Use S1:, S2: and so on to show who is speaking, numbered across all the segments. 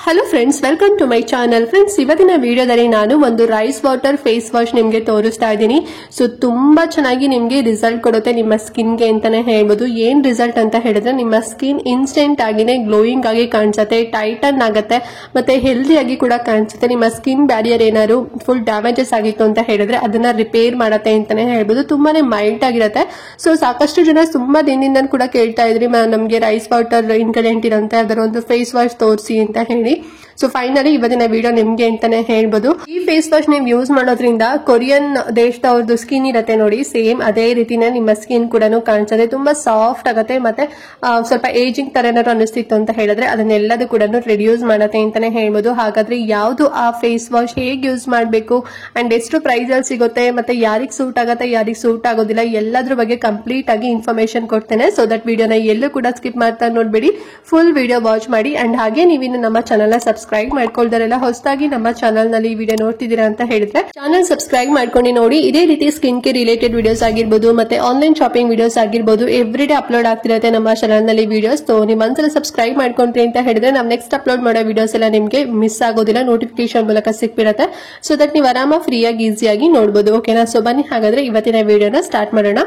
S1: Hello friends, welcome to my channel. Friends, ಇವತ್ತಿನ ವಿಡಿಯೋದಲ್ಲಿ ನಾನು ಒಂದು ರೈಸ್ ವಾಟರ್ ಫೇಸ್ ವಾಶ್ ನಿಮಗೆ ತೋರಿಸ್ತಾ ಇದ್ದೀನಿ. ಸೊ ತುಂಬಾ ಚೆನ್ನಾಗಿ ನಿಮಗೆ ರಿಸಲ್ಟ್ ಕೊಡುತ್ತೆ ನಿಮ್ಮ ಸ್ಕಿನ್ಗೆ ಅಂತಾನೆ ಹೇಳ್ಬೋದು. ಏನ್ ರಿಸಲ್ಟ್ ಅಂತ ಹೇಳಿದ್ರೆ, ನಿಮ್ಮ ಸ್ಕಿನ್ ಇನ್ಸ್ಟೆಂಟ್ ಆಗಿನೇ ಗ್ಲೋಯಿಂಗ್ ಆಗಿ ಕಾಣಿಸುತ್ತೆ, ಟೈಟನ್ ಆಗುತ್ತೆ, ಮತ್ತೆ ಹೆಲ್ದಿ ಆಗಿ ಕೂಡ ಕಾಣಿಸುತ್ತೆ. ನಿಮ್ಮ ಸ್ಕಿನ್ ಬ್ಯಾರಿಯರ್ ಏನಾದ್ರು ಫುಲ್ ಡ್ಯಾಮೇಜಸ್ ಆಗಿತ್ತು ಅಂತ ಹೇಳಿದ್ರೆ ಅದನ್ನ ರಿಪೇರ್ ಮಾಡುತ್ತೆ ಅಂತಾನೆ ಹೇಳ್ಬೋದು. ತುಂಬಾನೇ ಮೈಲ್ಡ್ ಆಗಿರುತ್ತೆ. ಸೊ ಸಾಕಷ್ಟು ಜನ ತುಂಬಾ ದಿನದಿಂದ ಕೂಡ ಕೇಳ್ತಾ ಇದ್ರಿ, ನಮಗೆ ರೈಸ್ ವಾಟರ್ ಇಂಗ್ರೀಡಿಯೆಂಟ್ ಇರುತ್ತೆ, ಅದರ ಒಂದು ಫೇಸ್ ವಾಶ್ ತೋರಿಸಿ ಅಂತ ಹೇಳಿ. ಸೊ ಫೈನಲಿ ಇವತ್ತಿನ ವಿಡಿಯೋ ನಿಮ್ಗೆ ಅಂತಾನೆ ಹೇಳ್ಬೋದು. ಈ ಫೇಸ್ ವಾಶ್ ನೀವು ಯೂಸ್ ಮಾಡೋದ್ರಿಂದ ಕೊರಿಯನ್ ದೇಶದವ್ರದ್ದು ಸ್ಕಿನ್ ಇರುತ್ತೆ ನೋಡಿ, ಸೇಮ್ ಅದೇ ರೀತಿನೇ ನಿಮ್ಮ ಸ್ಕಿನ್ ಕೂಡ ಕಾಣಿಸುತ್ತೆ. ತುಂಬಾ ಸಾಫ್ಟ್ ಆಗುತ್ತೆ, ಮತ್ತೆ ಸ್ವಲ್ಪ ಏಜಿಂಗ್ ತರ ಏನಾದ್ರು ಅನಿಸ್ತಿತ್ತು ಅಂತ ಹೇಳಿದ್ರೆ ಅದನ್ನೆಲ್ಲದೂ ಕೂಡ ರಿಡ್ಯೂಸ್ ಮಾಡುತ್ತೆ ಅಂತಾನೆ ಹೇಳ್ಬೋದು. ಹಾಗಾದ್ರೆ ಯಾವ್ದು ಆ ಫೇಸ್ ವಾಶ್, ಹೇಗೆ ಯೂಸ್ ಮಾಡಬೇಕು ಅಂಡ್ ಎಷ್ಟು ಪ್ರೈಸ್ ಅಲ್ಲಿ ಸಿಗುತ್ತೆ, ಮತ್ತೆ ಯಾರಿಗೆ ಸೂಟ್ ಆಗುತ್ತೆ ಯಾರಿಗೆ ಸೂಟ್ ಆಗೋದಿಲ್ಲ, ಎಲ್ಲದ್ರ ಬಗ್ಗೆ ಕಂಪ್ಲೀಟ್ ಆಗಿ ಇನ್ಫಾರ್ಮೇಶನ್ ಕೊಡ್ತೇನೆ. ಸೊ ದಟ್ ವಿಡಿಯೋನ ಎಲ್ಲೂ ಕೂಡ ಸ್ಕಿಪ್ ಮಾಡ್ತಾ ನೋಡ್ಬೇಡಿ, ಫುಲ್ ವಿಡಿಯೋ ವಾಚ್ ಮಾಡಿ. ಅಂಡ್ ಹಾಗೆ ನೀವಿನ್ನು ನಮ್ಮ ಚಾನಲ್ ನ ಸಬ್ಸ್ಕ್ರೈಬ್ ಮಾಡ್ಕೊಳ್ದಾರೆಲ್ಲ ಹೊಸದಾಗಿ ನಮ್ಮ ಚಾನಲ್ ನಲ್ಲಿ ವಿಡಿಯೋ ನೋಡ್ತಿದ್ದೀರಾ ಅಂತ ಹೇಳಿದ್ರೆ ಚಾನಲ್ ಸಬ್ಸ್ಕ್ರೈಬ್ ಮಾಡ್ಕೊಂಡು ನೋಡಿ. ಇದೇ ರೀತಿ ಸ್ಕಿನ್ ಕೇರ್ ರಿಲೇಟೆಡ್ ವಿಡಿಯೋಸ್ ಆಗಿರ್ಬೋದು, ಮತ್ತೆ ಆನ್ಲೈನ್ ಶಾಪಿಂಗ್ ವಿಡಿಯೋಸ್ ಆಗಿರ್ಬೋದು, ಎವ್ರಿ ಡೇ ಅಪ್ಲೋಡ್ ಆಗ್ತಿರುತ್ತೆ ನಮ್ಮ ಚಾನಲ್ ನಲ್ಲಿ ವಿಡಿಯೋಸ್. ಸೊ ನೀವು ಒಂದ್ಸಲ ಸಬ್ಸ್ಕ್ರೈಬ್ ಮಾಡ್ಕೊಂಡ್ರಿ ಅಂತ ಹೇಳಿದ್ರೆ ನಾವು ನೆಕ್ಸ್ಟ್ ಅಪ್ಲೋಡ್ ಮಾಡೋ ವಿಡಿಯೋಸ್ ಎಲ್ಲ ನಿಮ್ಗೆ ಮಿಸ್ ಆಗೋದಿಲ್ಲ, ನೋಟಿಫಿಕೇಶನ್ ಮೂಲಕ ಸಿಕ್ಬಿರುತ್ತೆ. ಸೊ ದಟ್ ನೀವು ಆರಾಮ ಫ್ರೀಯಾಗಿ ಈಸಿಯಾಗಿ ನೋಡಬಹುದು. ಓಕೆನಾ? ಸೊ ಬನ್ನಿ ಹಾಗಾದ್ರೆ ಇವತ್ತಿನ ವಿಡಿಯೋನ ಸ್ಟಾರ್ಟ್ ಮಾಡೋಣ.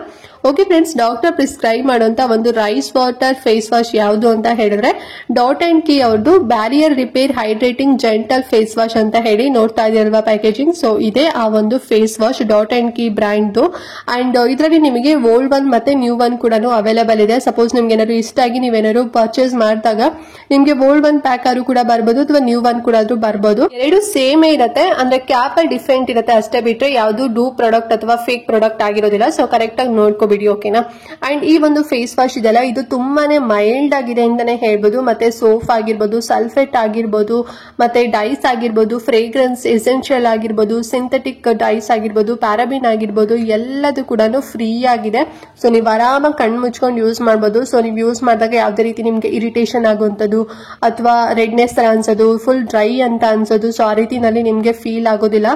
S1: ಓಕೆ ಫ್ರೆಂಡ್ಸ್, ಡಾಕ್ಟರ್ ಪ್ರಿಸ್ಕ್ರೈಬ್ ಮಾಡುವಂತ ಒಂದು ರೈಸ್ ವಾಟರ್ ಫೇಸ್ ವಾಶ್ ಯಾವುದು ಅಂತ ಹೇಳಿದ್ರೆ ಡಾಟ್ ಅಂಡ್ ಕೀ ಅವ್ರದ್ದು barrier repair hydrating gentle face wash ಅಂತ ಹೇಳಿ ನೋಡ್ತಾ ಇದೆಯಲ್ವಾ ಪ್ಯಾಕೇಜಿಂಗ್. ಸೊ ಇದೇ ಆ ಒಂದು face wash, dot and key brand. And ಇದರಲ್ಲಿ ನಿಮಗೆ ಓಲ್ಡ್ ಒನ್ ಮತ್ತೆ ನ್ಯೂ ಒನ್ ಕೂಡ ಅವೈಲೇಬಲ್ ಇದೆ. ಸಪೋಸ್ ನಿಮ್ಗೆ ಏನಾದ್ರು ಇಷ್ಟ ಆಗಿ ನೀವೇನಾದ್ರು ಪರ್ಚೇಸ್ ಮಾಡಿದಾಗ ನಿಮ್ಗೆ ಓಲ್ಡ್ ಒನ್ ಪ್ಯಾಕ್ ಆದ್ರೂ ಕೂಡ ಬರ್ಬೋದು, ಅಥವಾ ನ್ಯೂ ಒನ್ ಕೂಡ ಬರ್ಬೋದು. ಎರಡು ಸೇಮ್ ಇರುತ್ತೆ, ಅಂದ್ರೆ ಕ್ಯಾಪ್ ಅಲ್ಲಿ ಡಿಫ್ರೆಂಟ್ ಇರುತ್ತೆ ಅಷ್ಟೇ ಬಿಟ್ರೆ ಯಾವ್ದು ಡೂ ಪ್ರಾಡಕ್ಟ್ ಅಥವಾ ಫೇಕ್ ಪ್ರಾಡಕ್ಟ್ ಆಗಿರೋದಿಲ್ಲ. ಸೊ ಕರೆಕ್ಟ್ ಆಗಿ ನೋಡ್ಕೋಬಿಡಿ, ಓಕೆನಾ? ಅಂಡ್ ಈ ಒಂದು ಫೇಸ್ ವಾಶ್ ಇದೆಲ್ಲ ಇದು ತುಂಬಾನೇ ಮೈಲ್ಡ್ ಆಗಿದೆ ಅಂತಾನೆ ಹೇಳ್ಬೋದು. ಮತ್ತೆ ಸೋಪ್ ಆಗಿರ್ಬೋದು, ಸಲ್ಫೇಟ್ ಆಗಿರ್ಬೋದು, ಮತ್ತೆ ಡೈಸ್ ಆಗಿರ್ಬೋದು, ಫ್ರೇಗ್ರೆನ್ಸ್ ಎಸೆನ್ಷಿಯಲ್ ಆಗಿರ್ಬೋದು, ಸಿಂಥೆಟಿಕ್ ಡೈಸ್ ಆಗಿರ್ಬೋದು, ಪ್ಯಾರಾಬಿನ್ ಆಗಿರ್ಬೋದು, ಎಲ್ಲದೂ ಕೂಡ ಫ್ರೀ ಆಗಿದೆ. ಸೊ ನೀವು ಆರಾಮಾಗಿ ಕಣ್ಣು ಮುಚ್ಕೊಂಡು ಯೂಸ್ ಮಾಡಬಹುದು. ಸೊ ನೀವು ಯೂಸ್ ಮಾಡಿದಾಗ ಯಾವುದೇ ರೀತಿ ನಿಮ್ಗೆ ಇರಿಟೇಷನ್ ಆಗುವಂಥದ್ದು ಅಥವಾ ರೆಡ್ನೆಸ್ ತರ ಅನ್ಸೋದು, ಫುಲ್ ಡ್ರೈ ಅಂತ ಅನ್ಸೋದು, ಸೊ ಆ ರೀತಿನಲ್ಲಿ ನಿಮ್ಗೆ ಫೀಲ್ ಆಗೋದಿಲ್ಲ.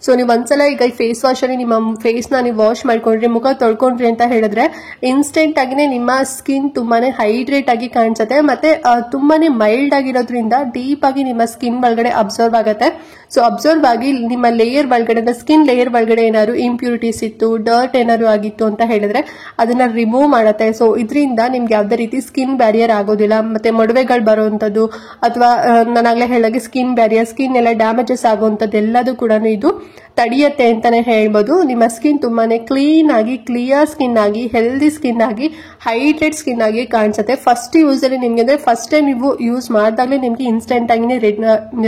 S1: ಸೊ ನೀವು ಒಂದ್ಸಲ ಈಗ ಈ ಫೇಸ್ ವಾಶ್ ಅಲ್ಲಿ ನಿಮ್ಮ ಫೇಸ್ ನ ನೀವು ವಾಶ್ ಮಾಡ್ಕೊಂಡ್ರಿ, ಮುಖ ತೊಳ್ಕೊಂಡ್ರಿ ಅಂತ ಹೇಳಿದ್ರೆ ಇನ್ಸ್ಟೆಂಟ್ ಆಗಿನೇ ನಿಮ್ಮ ಸ್ಕಿನ್ ತುಂಬಾನೇ ಹೈಡ್ರೇಟ್ ಆಗಿ ಕಾಣಿಸುತ್ತೆ, ಮತ್ತೆ ತುಂಬಾನೇ ಮೈಲ್ಡ್ ಆಗಿರೋದ್ರಿಂದ ಡೀಪ್ ಆಗಿ ನಿಮ್ಮ ಸ್ಕಿನ್ ಒಳಗಡೆ ಅಬ್ಸರ್ವ್ ಆಗುತ್ತೆ. ಸೊ ಅಬ್ಸರ್ವ್ ಆಗಿ ನಿಮ್ಮ ಲೇಯರ್ ಒಳಗಡೆ, ಸ್ಕಿನ್ ಲೇಯರ್ ಒಳಗಡೆ ಏನಾದ್ರು ಇಂಪ್ಯೂರಿಟೀಸ್ ಇತ್ತು, ಡರ್ಟ್ ಏನಾದ್ರು ಆಗಿತ್ತು ಅಂತ ಹೇಳಿದ್ರೆ ಅದನ್ನ ರಿಮೂವ್ ಮಾಡುತ್ತೆ. ಸೊ ಇದರಿಂದ ನಿಮ್ಗೆ ಯಾವ್ದೇ ರೀತಿ ಸ್ಕಿನ್ ಬ್ಯಾರಿಯರ್ ಆಗೋದಿಲ್ಲ, ಮತ್ತೆ ಮೊಡವೆಗಳು ಬರುವಂತದ್ದು ಅಥವಾ ನಾನಾಗ್ಲೇ ಹೇಳಿದಾಗೆ ಸ್ಕಿನ್ ಬ್ಯಾರಿಯರ್, ಸ್ಕಿನ್ ಎಲ್ಲ ಡ್ಯಾಮೇಜಸ್ ಆಗುವಂತದ್ದು ಎಲ್ಲದೂ ಕೂಡ ಇದು ತಡೆಯುತ್ತೆ ಅಂತಾನೆ ಹೇಳ್ಬೋದು. ನಿಮ್ಮ ಸ್ಕಿನ್ ತುಂಬಾನೇ ಕ್ಲೀನ್ ಆಗಿ, ಕ್ಲಿಯರ್ ಸ್ಕಿನ್ ಆಗಿ, ಹೆಲ್ದಿ ಸ್ಕಿನ್ ಆಗಿ, ಹೈಡ್ರೇಟ್ ಸ್ಕಿನ್ ಆಗಿ ಕಾಣಿಸುತ್ತೆ. ಫಸ್ಟ್ ಯೂಸ್ ಅಲ್ಲಿ ನಿಮ್ಗೆ ಅಂದ್ರೆ ಫಸ್ಟ್ ಟೈಮ್ ನೀವು ಯೂಸ್ ಮಾಡಿದಾಗಲೇ ನಿಮ್ಗೆ ಇನ್ಸ್ಟೆಂಟ್ ಆಗಿನೇ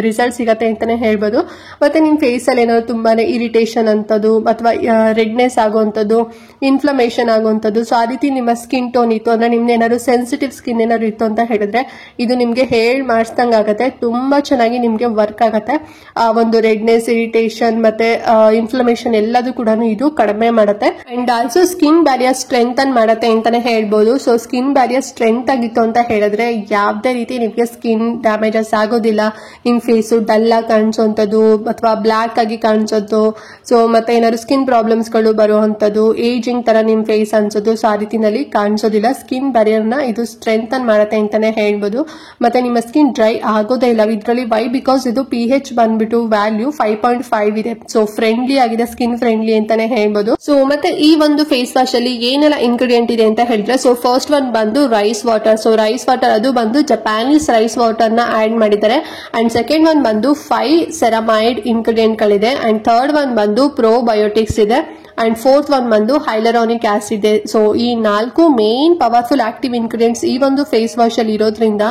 S1: ರಿಸಲ್ಟ್ ಸಿಗತ್ತೆ ಅಂತಾನೆ ಹೇಳ್ಬೋದು. ಮತ್ತೆ ನಿಮ್ ಫೇಸ್ ಅಲ್ಲಿ ಏನಾದ್ರು ತುಂಬಾನೇ ಇರಿಟೇಷನ್ ಅಂತದ್ದು ಅಥವಾ ರೆಡ್ನೆಸ್ ಆಗುವಂಥದ್ದು, ಇನ್ಫ್ಲಮೇಷನ್ ಆಗುವಂಥದ್ದು, ಸೊ ಆ ರೀತಿ ನಿಮ್ಮ ಸ್ಕಿನ್ ಟೋನ್ ಇತ್ತು ಅಂದ್ರೆ ನಿಮ್ಗೆ ಏನಾದ್ರು ಸೆನ್ಸಿಟಿವ್ ಸ್ಕಿನ್ ಏನಾದ್ರು ಇತ್ತು ಅಂತ ಹೇಳಿದ್ರೆ ಇದು ನಿಮ್ಗೆ ಹೇಳ್ ಮಾಡಿಸ್ದಂಗ ಆಗುತ್ತೆ. ತುಂಬಾ ಚೆನ್ನಾಗಿ ನಿಮ್ಗೆ ವರ್ಕ್ ಆಗುತ್ತೆ. ಆ ಒಂದು ರೆಡ್ನೆಸ್, ಇರಿಟೇಷನ್ ಮತ್ತೆ ಇನ್ಫ್ಲಮೇಷನ್ ಎಲ್ಲದೂ ಕೂಡ ಇದು ಕಡಿಮೆ ಮಾಡುತ್ತೆ. And also skin barrier strengthen ಮಾಡುತ್ತೆ ಅಂತಾನೆ ಹೇಳ್ಬೋದು. ಸೊ ಸ್ಕಿನ್ ಬ್ಯಾರಿಯರ್ ಸ್ಟ್ರೆಂತ್ ಆಗಿತ್ತು ಅಂತ ಹೇಳಿದ್ರೆ ಯಾವ್ದೇ ರೀತಿ ನಿಮ್ಗೆ ಸ್ಕಿನ್ ಡ್ಯಾಮೇಜಸ್ ಆಗೋದಿಲ್ಲ. ನಿಮ್ ಫೇಸ್ ಡಲ್ ಆಗಿ ಕಾಣಿಸೋಂಥದ್ದು ಅಥವಾ ಬ್ಲಾಕ್ ಆಗಿ ಕಾಣಿಸೋದು, ಸೊ ಮತ್ತೆ ಏನಾದ್ರು ಸ್ಕಿನ್ ಪ್ರಾಬ್ಲಮ್ಸ್ ಗಳು ಬರುವಂತದ್ದು, ಏಜಿಂಗ್ ತರ ನಿಮ್ ಫೇಸ್ ಅನ್ಸೋದು, ಸೊ ಆ ರೀತಿನಲ್ಲಿ ಕಾಣಿಸೋದಿಲ್ಲ. ಸ್ಕಿನ್ ಬ್ಯಾರಿಯರ್ ನ ಇದು ಸ್ಟ್ರೆಂಥನ್ ಮಾಡುತ್ತೆ ಅಂತಾನೆ ಹೇಳ್ಬೋದು. ಮತ್ತೆ ನಿಮ್ಮ ಸ್ಕಿನ್ ಡ್ರೈ ಆಗೋದೇ ಇಲ್ಲ ಇದರಲ್ಲಿ. ವೈ? ಬಿಕಾಸ್ ಇದು pH ಬಂದ್ಬಿಟ್ಟು ವ್ಯಾಲ್ಯೂ 5.5 ಇದೆ. ಸೊ ಫ್ರೆಂಡ್ಲಿ ಆಗಿದೆ, ಸ್ಕಿನ್ ಫ್ರೆಂಡ್ಲಿ ಅಂತಾನೆ ಹೇಳ್ಬೋದು. ಸೊ ಮತ್ತೆ ಈ ಒಂದು ಫೇಸ್ ವಾಶ್ ಅಲ್ಲಿ ಏನೆಲ್ಲ ಇಂಗ್ರೀಡಿಯೆಂಟ್ ಇದೆ ಅಂತ ಹೇಳಿದ್ರೆ, ಸೊ ಫಸ್ಟ್ ಒನ್ ಬಂದು rice water. So rice water ಅದು ಬಂದು ಜಪಾನೀಸ್ ರೈಸ್ ವಾಟರ್ ನ ಆಡ್ ಮಾಡಿದ್ದಾರೆ. ಅಂಡ್ ಸೆಕೆಂಡ್ ಒನ್ ಬಂದು 5 ಸೆರಮೈಡ್ ಇಂಗ್ರೀಡಿಯೆಂಟ್ ಗಳಿದೆ. ಅಂಡ್ ಥರ್ಡ್ ಒನ್ ಬಂದು ಪ್ರೋಬಯೋಟಿಕ್ಸ್ ಇದೆ. ಅಂಡ್ ಫೋರ್ತ್ ಒನ್ ಬಂದು ಹೈಲರಾನಿಕ್ ಆಸಿಡ್ ಇದೆ. ಸೊ ಈ 4 ಮೇನ್ ಪವರ್ಫುಲ್ ಆಕ್ಟಿವ್ ಇಂಗ್ರೀಡಿಯೆಂಟ್ಸ್ ಈ ಒಂದು ಫೇಸ್ ವಾಶ್ ಅಲ್ಲಿ ಇರೋದ್ರಿಂದ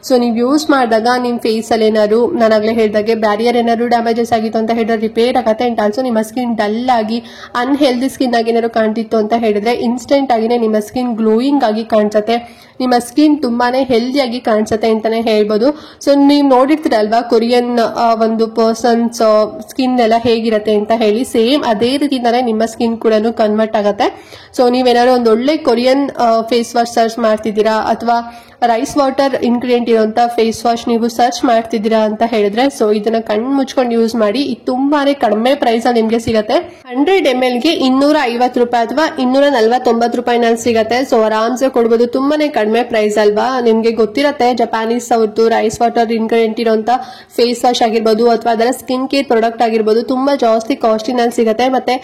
S1: ಸೊ ನೀವು ಯೂಸ್ ಮಾಡಿದಾಗ ನಿಮ್ ಫೇಸ್ ಅಲ್ಲಿ ಏನಾದ್ರು, ನಾನಾಗ್ಲೇ ಹೇಳಿದಾಗೆ ಬ್ಯಾರಿಯರ್ ಏನಾದ್ರು ಡ್ಯಾಮೇಜಸ್ ಆಗಿತ್ತು ಅಂತ ಹೇಳಿದ್ರೆ ರಿಪೇರ್ ಆಗುತ್ತೆ. ಅಂಡ್ ಆಲ್ಸೋ ನಿಮ್ಮ ಸ್ಕಿನ್ ಡಲ್ ಆಗಿ ಅನ್ಹೆಲ್ದಿ ಸ್ಕಿನ್ ಆಗಿ ಏನಾದ್ರು ಕಾಣ್ತಿತ್ತು ಅಂತ ಹೇಳಿದ್ರೆ ಇನ್ಸ್ಟೆಂಟ್ ಆಗಿನೇ ನಿಮ್ಮ ಸ್ಕಿನ್ ಗ್ಲೋಯಿಂಗ್ ಆಗಿ ಕಾಣಿಸುತ್ತೆ. ನಿಮ್ಮ ಸ್ಕಿನ್ ತುಂಬಾನೇ ಹೆಲ್ದಿ ಆಗಿ ಕಾಣಿಸುತ್ತೆ ಅಂತಾನೆ ಹೇಳ್ಬೋದು. ಸೊ ನೀವು ನೋಡಿರ್ತೀರಲ್ವಾ ಕೊರಿಯನ್ ಒಂದು ಪರ್ಸನ್ಸ್ ಸ್ಕಿನ್ ಎಲ್ಲ ಹೇಗಿರುತ್ತೆ ಅಂತ ಹೇಳಿ, ಸೇಮ್ ಅದೇ ರೀತಿಯಿಂದಾನೆ ನಿಮ್ಮ ಸ್ಕಿನ್ ಸ್ಕಿನ್ ಕೂಡ ಕನ್ವರ್ಟ್ ಆಗುತ್ತೆ. ಸೊ ನೀವೇನಾದ್ರು ಒಂದು ಒಳ್ಳೆ ಕೊರಿಯನ್ ಫೇಸ್ ವಾಶ್ ಸರ್ಚ್ ಮಾಡ್ತಿದ್ದೀರಾ ಅಥವಾ ರೈಸ್ ವಾಟರ್ ಇಂಗ್ರೀಡಿಯೆಂಟ್ ಇರುವಂತ ಫೇಸ್ ವಾಶ್ ನೀವು ಸರ್ಚ್ ಮಾಡ್ತಿದ್ದೀರಾ ಅಂತ ಹೇಳಿದ್ರೆ ಸೊ ಇದನ್ನ ಕಣ್ಣು ಮುಚ್ಕೊಂಡು ಯೂಸ್ ಮಾಡಿ. ಇದು ತುಂಬಾನೇ ಕಡಿಮೆ ಪ್ರೈಸ್ ಅಲ್ಲಿ ನಿಮ್ಗೆ ಸಿಗುತ್ತೆ. 100 ml ಗೆ 250 ರೂಪಾಯಿ ಅಥವಾ 249 ರೂಪಾಯಿನಲ್ಲಿ ಸಿಗುತ್ತೆ. ಸೊ ಆರಾಮ್ಸೆ ಕೊಡ್ಬೋದು. ತುಂಬಾನೇ ಕಡಿಮೆ ಪ್ರೈಸ್ ಅಲ್ವಾ. ನಿಮ್ಗೆ ಗೊತ್ತಿರತ್ತೆ ಜಪಾನೀಸ್ ಅವ್ರದ್ದು ರೈಸ್ ವಾಟರ್ ಇಂಗ್ರೀಡಿಯೆಂಟ್ ಇರುವಂತ ಫೇಸ್ ವಾಶ್ ಆಗಿರ್ಬೋದು ಅಥವಾ ಅದರ ಸ್ಕಿನ್ ಕೇರ್ ಪ್ರಾಡಕ್ಟ್ ಆಗಿರ್ಬೋದು ತುಂಬಾ ಜಾಸ್ತಿ ಕಾಸ್ಟ್ಲಿನಲ್ಲಿ ಸಿಗುತ್ತೆ. ಮತ್ತೆ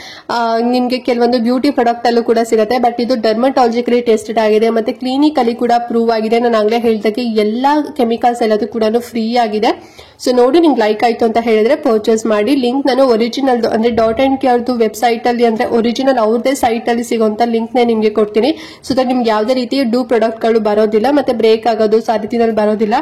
S1: ನಿಮ್ಗೆ ಕೆಲವೊಂದು ಬ್ಯೂಟಿ ಪ್ರಾಡಕ್ಟ್ ಅಲ್ಲೂ ಕೂಡ ಸಿಗುತ್ತೆ. ಬಟ್ ಇದು ಡರ್ಮಟಾಲಜಿಕಲಿ ಟೆಸ್ಟೆಡ್ ಆಗಿದೆ ಮತ್ತೆ ಕ್ಲಿನಿಕಲಿ ಕೂಡ ಪ್ರೂವ್ ಆಗಿದೆ. ನಾನು ಆಗ್ಲೇ ಹೇಳಿದಾಗೆ ಎಲ್ಲಾ ಕೆಮಿಕಲ್ಸ್ ಎಲ್ಲದೂ ಕೂಡ ಫ್ರೀ ಆಗಿದೆ. ಸೊ ನೋಡಿ ನಿಮ್ಗೆ ಲೈಕ್ ಆಯ್ತು ಅಂತ ಹೇಳಿದ್ರೆ ಪರ್ಚೇಸ್ ಮಾಡಿ. ಲಿಂಕ್ ನಾನು ಒರಿಜಿನಲ್ ಅಂದ್ರೆ .NK ವೆಬ್ಸೈಟ್ ಅಲ್ಲಿ ಅಂದ್ರೆ ಒರಿಜಿನಲ್ ಅವ್ರದೇ ಸೈಟ್ ಅಲ್ಲಿ ಸಿಗುವಂತ ಲಿಂಕ್ ನ ನಿಮ್ಗೆ ಕೊಡ್ತೀನಿ. ಸೊ ದಟ್ ನಿಮ್ಗೆ ಯಾವುದೇ ರೀತಿ ಡೂ ಪ್ರಾಡಕ್ಟ್ ಗಳು ಬರೋದಿಲ್ಲ ಮತ್ತೆ ಬ್ರೇಕ್ ಆಗೋದು ಸಾಧ್ಯತೆಯಲ್ಲಿ ಬರೋದಿಲ್ಲ.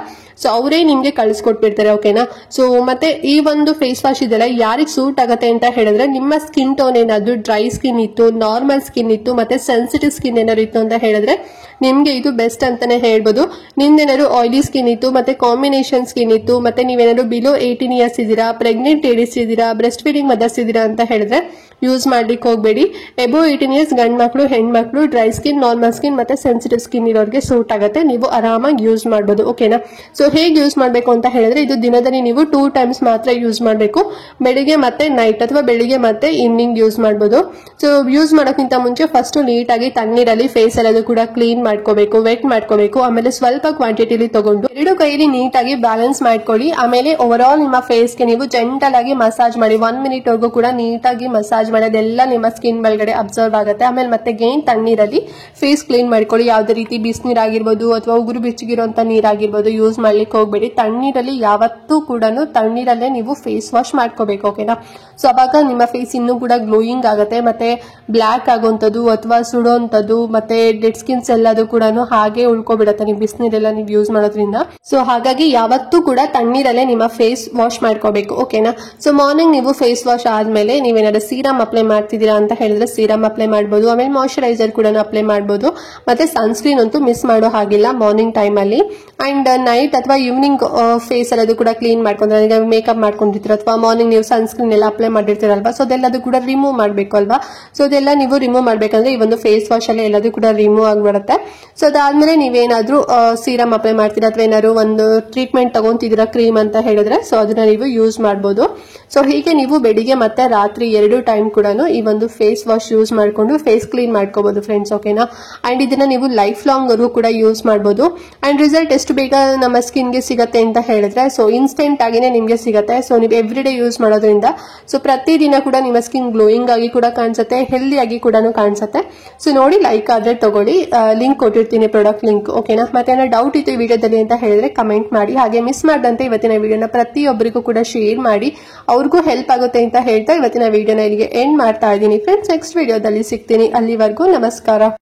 S1: ಸೊ ಅವರೇ ನಿಮ್ಗೆ ಕಳಿಸ್ಕೊಟ್ಬಿಡ್ತಾರೆ. ಓಕೆನಾ. ಸೊ ಮತ್ತೆ ಈ ಒಂದು ಫೇಸ್ ವಾಶ್ ಇದೆಲ್ಲ ಯಾರಿಗೆ ಸೂಟ್ ಆಗುತ್ತೆ ಅಂತ ಹೇಳಿದ್ರೆ ನಿಮ್ಮ ಸ್ಕಿನ್ ಟೋನ್ ಏನಾದ್ರು ಡ್ರೈ ಸ್ಕಿನ್ ಇತ್ತು, ನಾರ್ಮಲ್ ಸ್ಕಿನ್ ಇತ್ತು ಮತ್ತೆ ಸೆನ್ಸಿಟಿವ್ ಸ್ಕಿನ್ ಏನಾದ್ರು ಇತ್ತು ಅಂತ ಹೇಳಿದ್ರೆ ನಿಮ್ಗೆ ಇದು ಬೆಸ್ಟ್ ಅಂತಾನೆ ಹೇಳ್ಬೋದು. ನಿಮ್ದೇನಾದ್ರು ಆಯಿಲಿ ಸ್ಕಿನ್ ಇತ್ತು ಮತ್ತೆ ಕಾಂಬಿನೇಷನ್ ಸ್ಕಿನ್ ಇತ್ತು ಮತ್ತೆ ನೀವೇನಾದ್ರು ಬಿಲೋ 18 ಇಯರ್ಸ್ ಇದ್ದೀರಾ, ಪ್ರೆಗ್ನೆಂಟ್ ಲೇಡೀಸ್ ಇದ್ದೀರಾ, ಬ್ರೆಸ್ಟ್ ಫೀಡಿಂಗ್ ಮದರ್ಸ್ ಇದ್ದೀರಾ ಅಂತ ಹೇಳಿದ್ರೆ ಯೂಸ್ ಮಾಡ್ಲಿಕ್ಕೆ ಹೋಗ್ಬೇಡಿ. ಎಬೋ 18 ಇಯರ್ಸ್ ಗಂಡ್ ಮಕ್ಳು, ಹೆಣ್ಮಕ್ಳು, ಡ್ರೈ ಸ್ಕಿನ್, ನಾರ್ಮಲ್ ಸ್ಕಿನ್ ಮತ್ತೆ ಸೆನ್ಸಿಟಿವ್ ಸ್ಕಿನ್ ಇರೋರಿಗೆ ಸೂಟ್ ಆಗುತ್ತೆ. ನೀವು ಆರಾಮಾಗಿ ಯೂಸ್ ಮಾಡಬಹುದು. ಓಕೆನಾ. ಸೊ ಹೇಗೆ ಯೂಸ್ ಮಾಡಬೇಕು ಅಂತ ಹೇಳಿದ್ರೆ ಇದು ದಿನದಲ್ಲಿ ನೀವು 2 ಟೈಮ್ಸ್ ಮಾತ್ರ ಯೂಸ್ ಮಾಡಬೇಕು. ಬೆಳಿಗ್ಗೆ ಮತ್ತೆ ನೈಟ್ ಅಥವಾ ಬೆಳಿಗ್ಗೆ ಮತ್ತೆ ಈವ್ನಿಂಗ್ ಯೂಸ್ ಮಾಡಬಹುದು. ಸೊ ಯೂಸ್ ಮಾಡೋಕ್ಕಿಂತ ಮುಂಚೆ ಫಸ್ಟ್ ನೀಟಾಗಿ ತಣ್ಣೀರಲ್ಲಿ ಫೇಸ್ ಎಲ್ಲದೂ ಕೂಡ ಕ್ಲೀನ್ ಮಾಡ್ಕೋಬೇಕು, ವೆಟ್ ಮಾಡ್ಕೋಬೇಕು. ಆಮೇಲೆ ಸ್ವಲ್ಪ ಕ್ವಾಂಟಿಟಿಲಿ ತಗೊಂಡು 2 ಕೈಯಲ್ಲಿ ನೀಟಾಗಿ ಬ್ಯಾಲೆನ್ಸ್ ಮಾಡ್ಕೊಳ್ಳಿ. ಆಮೇಲೆ ಓವರ್ ಆಲ್ ನಿಮ್ಮ ಫೇಸ್ಗೆ ನೀವು ಜೆಂಟಲ್ ಆಗಿ ಮಸಾಜ್ ಮಾಡಿ 1 ಮಿನಿಟ್ ವರೆಗೂ ಕೂಡ ನೀಟಾಗಿ ಮಸಾಜ್ ಮಾಡೋದೆಲ್ಲ ನಿಮ್ಮ ಸ್ಕಿನ್ ಒಳಗಡೆ ಅಬ್ಸರ್ವ್ ಆಗುತ್ತೆ. ಆಮೇಲೆ ಮತ್ತೆ ಗೇನ್ ತಣ್ಣೀರಲ್ಲಿ ಫೇಸ್ ಕ್ಲೀನ್ ಮಾಡ್ಕೊಳ್ಳಿ. ಯಾವುದೇ ರೀತಿ ಬಿಸಿನೀರಾಗಿರ್ಬೋದು ಅಥವಾ ಉಗುರು ಬೆಚ್ಚಗಿರುವಂತ ನೀರಾಗಿರ್ಬೋದು ಯೂಸ್ ಮಾಡ್ಲಿಕ್ಕೆ ಹೋಗ್ಬೇಡಿ. ತಣ್ಣೀರಲ್ಲಿ ಯಾವತ್ತೂ ಕೂಡ ತಣ್ಣೀರಲ್ಲೇ ನೀವು ಫೇಸ್ ವಾಶ್ ಮಾಡ್ಕೋಬೇಕು. ಓಕೆನಾ. ಸೊ ಅವಾಗ ನಿಮ್ಮ ಫೇಸ್ ಇನ್ನೂ ಕೂಡ ಗ್ಲೋಯಿಂಗ್ ಆಗುತ್ತೆ ಮತ್ತೆ ಬ್ಲಾಕ್ ಆಗುವಂಥದ್ದು ಅಥವಾ ಸುಡೋಂಥದ್ದು ಮತ್ತೆ ಡೆಡ್ ಸ್ಕಿನ್ಸ್ ಎಲ್ಲದು ಕೂಡ ಹಾಗೆ ಉಳ್ಕೊಬಿಡುತ್ತೆ ನೀವು ಬಿಸಿನೀರೆಲ್ಲ ನೀವು ಯೂಸ್ ಮಾಡೋದ್ರಿಂದ. ಸೊ ಹಾಗಾಗಿ ಯಾವತ್ತೂ ಕೂಡ ತಣ್ಣೀರಲ್ಲೇ ನಿಮ್ಮ ಫೇಸ್ ವಾಶ್ ಮಾಡ್ಕೋಬೇಕು. ಓಕೆನಾ. ಸೊ ಮಾರ್ನಿಂಗ್ ನೀವು ಫೇಸ್ ವಾಶ್ ಆದ್ಮೇಲೆ ನೀವೇನಾದ್ರು ಸೀರಮ್ ಅಪ್ಲೈ ಮಾಡ್ತಿದ್ದೀರಾ ಅಂತ ಹೇಳಿದ್ರೆ ಸೀರಮ್ ಅಪ್ಲೈ ಮಾಡಬಹುದು. ಆಮೇಲೆ ಮಾಯಿಶ್ಚರೈಸರ್ ಕೂಡ ಅಪ್ಲೈ ಮಾಡಬಹುದು. ಮತ್ತೆ ಸನ್ಸ್ಕ್ರೀನ್ ಅಂತೂ ಮಿಸ್ ಮಾಡೋ ಹಾಗಿಲ್ಲ ಮಾರ್ನಿಂಗ್ ಟೈಮ್ ಅಲ್ಲಿ. ಅಂಡ್ ನೈಟ್ ಅಥವಾ ಈವ್ನಿಂಗ್ ಫೇಸ್ ಎಲ್ಲದು ಕೂಡ ಕ್ಲೀನ್ ಮಾಡ್ಕೊಂಡ್ರೆ ಈಗ ಮೇಕಪ್ ಮಾಡ್ಕೊಂಡಿರ್ತೀರ ಅಥವಾ ಮಾರ್ನಿಂಗ್ ನೀವು ಸನ್ಸ್ಕ್ರೀನ್ ಎಲ್ಲ ಅಪ್ಲೈ ಮಾಡಿರ್ತೀರಲ್ವಾ. ಸೊ ಅದೆಲ್ಲದು ಕೂಡ ರಿಮೂವ್ ಮಾಡಬೇಕು ಅಲ್ವಾ. ಸೊ ಅದೆಲ್ಲ ನೀವು ರಿಮೂವ್ ಮಾಡ್ಬೇಕಂದ್ರೆ ಈ ಒಂದು ಫೇಸ್ ವಾಶ್ ಅಲ್ಲಿ ಎಲ್ಲದೂ ಕೂಡ ರಿಮೂವ್ ಆಗ್ಬಿಡುತ್ತೆ. ಸೊ ಅದಾದ್ಮೇಲೆ ನೀವೇನಾದ್ರೂ ಸೀರಮ್ ಅಪ್ಲೈ ಮಾಡ್ತೀರಾ ಅಥವಾ ಏನಾದ್ರು ಒಂದು ಟ್ರೀಟ್ಮೆಂಟ್ ತಗೊಂತಿದ್ದೀರಾ ಕ್ರೀಮ್ ಅಂತ ಹೇಳಿದ್ರೆ ಸೊ ಅದನ್ನ ನೀವು ಯೂಸ್ ಮಾಡಬಹುದು. ಸೊ ಹೀಗೆ ನೀವು ಬೆಳಿಗ್ಗೆ ಮತ್ತೆ ರಾತ್ರಿ 2 ಟೈಮ್ ಕೂಡ ಈ ಒಂದು ಫೇಸ್ ವಾಶ್ ಯೂಸ್ ಮಾಡ್ಕೊಂಡು ಫೇಸ್ ಕ್ಲೀನ್ ಮಾಡ್ಕೋಬಹುದು ಫ್ರೆಂಡ್ಸ್. ಓಕೆನಾ. ಅಂಡ್ ಇದನ್ನ ನೀವು ಲೈಫ್ ಲಾಂಗ್ ಕೂಡ ಯೂಸ್ ಮಾಡಬಹುದು. ಅಂಡ್ ರಿಸಲ್ಟ್ ಎಷ್ಟು ಬೇಗ ನಮ್ಮ ಸ್ಕಿನ್ ಗೆ ಸಿಗತ್ತೆ ಅಂತ ಹೇಳಿದ್ರೆ ಸೊ ಇನ್ಸ್ಟೆಂಟ್ ಆಗಿನೇ ನಿಮ್ಗೆ ಸಿಗತ್ತೆ. ಸೊ ನೀವು ಎವ್ರಿ ಡೇ ಯೂಸ್ ಮಾಡೋದ್ರಿಂದ ಸೊ ಪ್ರತಿದಿನ ಕೂಡ ನಿಮ್ಮ ಸ್ಕಿನ್ ಗ್ಲೋಯಿಂಗ್ ಆಗಿ ಕೂಡ ಕಾಣಿಸುತ್ತೆ, ಹೆಲ್ದಿ ಆಗಿ ಕೂಡ ಕಾಣಿಸುತ್ತೆ. ಸೊ ನೋಡಿ ಲೈಕ್ ಆದ್ರೆ ತಗೊಳ್ಳಿ. ಲಿಂಕ್ ಕೊಟ್ಟಿರ್ತೀನಿ ಪ್ರಾಡಕ್ಟ್ ಲಿಂಕ್. ಓಕೆನಾ. ಮತ್ತೆ ಏನೋ ಡೌಟ್ ಇತ್ತು ಈ ವಿಡಿಯೋದಲ್ಲಿ ಅಂತ ಹೇಳಿದ್ರೆ ಕಮೆಂಟ್ ಮಾಡಿ. ಹಾಗೆ ಮಿಸ್ ಮಾಡದಂತೆ ಇವತ್ತಿನ ವಿಡಿಯೋನ ಪ್ರತಿಯೊಬ್ಬರಿಗೂ ಕೂಡ ಶೇರ್ ಮಾಡಿ ಅವ್ರಿಗೂ ಹೆಲ್ಪ್ ಆಗುತ್ತೆ ಅಂತ ಹೇಳ್ತಾ ಇವತ್ತಿನ ವಿಡಿಯೋನ ಇಲ್ಲಿಗೆ ಎಂಡ್ ಮಾಡ್ತಾ ಇದ್ದೀನಿ ಫ್ರೆಂಡ್ಸ್. ನೆಕ್ಸ್ಟ್ ವಿಡಿಯೋದಲ್ಲಿ ಸಿಗ್ತೀನಿ. ಅಲ್ಲಿವರೆಗೂ ನಮಸ್ಕಾರ.